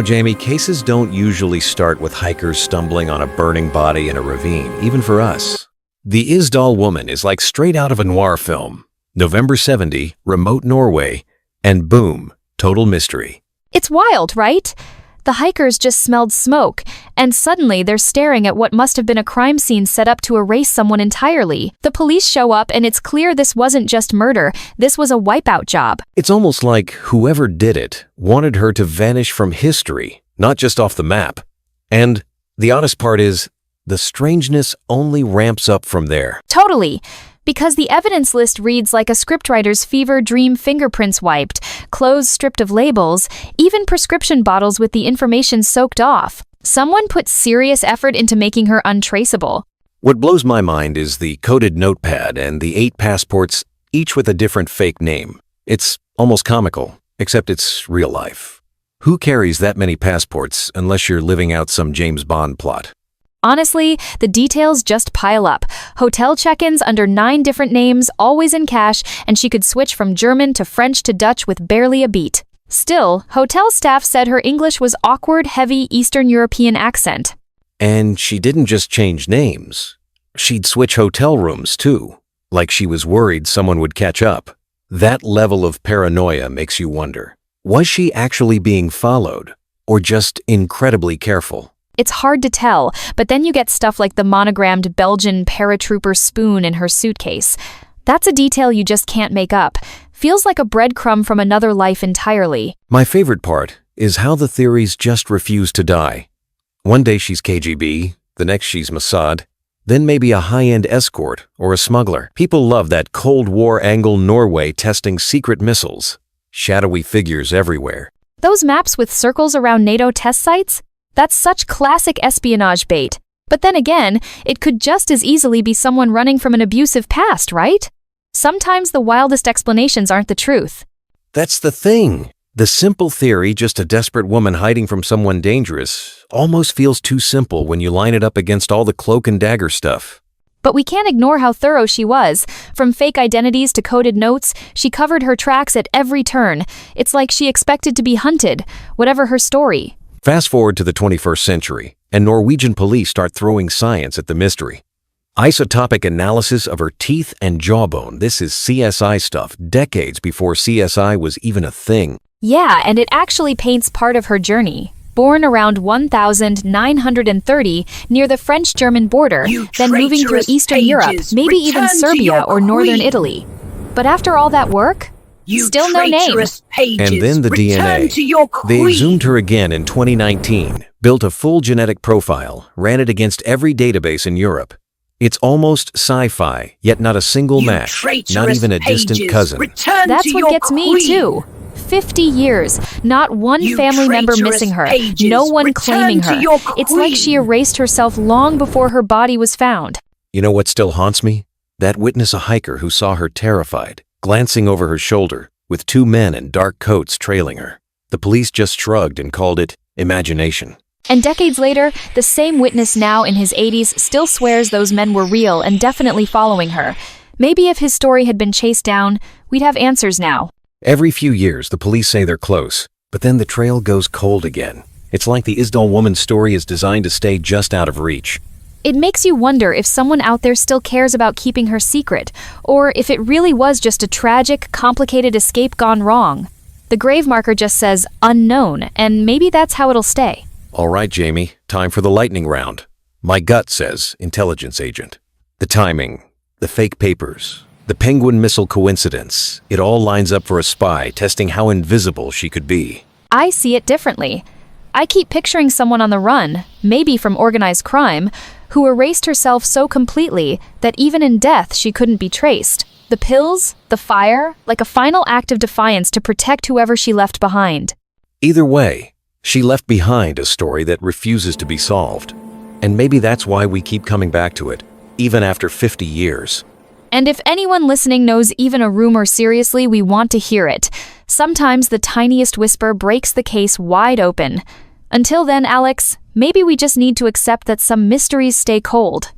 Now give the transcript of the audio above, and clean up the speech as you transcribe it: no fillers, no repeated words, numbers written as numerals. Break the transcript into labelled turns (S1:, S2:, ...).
S1: Jamie, cases don't usually start with hikers stumbling on a burning body in a ravine, even for us. The Isdal Woman is like straight out of a noir film. November 70, remote Norway, and boom, total mystery.
S2: It's wild, right? The hikers just smelled smoke, and suddenly they're staring at what must have been a crime scene set up to erase someone entirely. The police show up, and it's clear this wasn't just murder, this was a wipeout job.
S1: It's almost like whoever did it wanted her to vanish from history, not just off the map. And the honest part is, the strangeness only ramps up from there.
S2: Totally. Because the evidence list reads like a scriptwriter's fever dream, fingerprints wiped, clothes stripped of labels, even prescription bottles with the information soaked off. Someone put serious effort into making her untraceable.
S1: What blows my mind is the coded notepad and the 8 passports, each with a different fake name. It's almost comical, except it's real life. Who carries that many passports unless you're living out some James Bond plot?
S2: Honestly, the details just pile up. Hotel check-ins under 9 different names, always in cash, and she could switch from German to French to Dutch with barely a beat. Still, hotel staff said her English was awkward, heavy Eastern European accent.
S1: And she didn't just change names. She'd switch hotel rooms, too, like she was worried someone would catch up. That level of paranoia makes you wonder, was she actually being followed, or just incredibly careful?
S2: It's hard to tell, but then you get stuff like the monogrammed Belgian paratrooper spoon in her suitcase. That's a detail you just can't make up. Feels like a breadcrumb from another life entirely.
S1: My favorite part is how the theories just refuse to die. One day she's KGB, the next she's Mossad, then maybe a high-end escort or a smuggler. People love that Cold War angle Norway testing secret missiles. Shadowy figures everywhere.
S2: Those maps with circles around NATO test sites? That's such classic espionage bait. But then again, it could just as easily be someone running from an abusive past, right? Sometimes the wildest explanations aren't the truth.
S1: That's the thing. The simple theory, just a desperate woman hiding from someone dangerous, almost feels too simple when you line it up against all the cloak and dagger stuff.
S2: But we can't ignore how thorough she was. From fake identities to coded notes, she covered her tracks at every turn. It's like she expected to be hunted, whatever her story.
S1: Fast forward to the 21st century, and Norwegian police start throwing science at the mystery. Isotopic analysis of her teeth and jawbone. This is CSI stuff, decades before CSI was even a thing.
S2: Yeah, and it actually paints part of her journey. Born around 1930 near the French-German border, then moving through Eastern Europe, maybe even Serbia or Northern Italy. But after all that work, still no name.
S1: And then the DNA. They exhumed her again in 2019, built a full genetic profile, ran it against every database in Europe. It's almost sci-fi, yet not a single match, not even a distant cousin.
S2: That's what gets me too. 50 years, not one family member missing her, no one claiming her. It's like she erased herself long before her body was found.
S1: You know what still haunts me? That witness, a hiker who saw her terrified, glancing over her shoulder, with 2 men in dark coats trailing her. The police just shrugged and called it imagination.
S2: And decades later, the same witness now in his 80s still swears those men were real and definitely following her. Maybe if his story had been chased down, we'd have answers now.
S1: Every few years, the police say they're close, but then the trail goes cold again. It's like the Isdal Woman story is designed to stay just out of reach.
S2: It makes you wonder if someone out there still cares about keeping her secret, or if it really was just a tragic, complicated escape gone wrong. The grave marker just says unknown, and maybe that's how it'll stay.
S1: All right, Jamie, time for the lightning round. My gut says intelligence agent. The timing, the fake papers, the penguin missile coincidence, it all lines up for a spy testing how invisible she could be.
S2: I see it differently. I keep picturing someone on the run, maybe from organized crime, who erased herself so completely that even in death she couldn't be traced. The pills, the fire, like a final act of defiance to protect whoever she left behind.
S1: Either way, she left behind a story that refuses to be solved. And maybe that's why we keep coming back to it, even after 50 years.
S2: And if anyone listening knows even a rumor seriously, we want to hear it. Sometimes the tiniest whisper breaks the case wide open. Until then, Alex, maybe we just need to accept that some mysteries stay cold.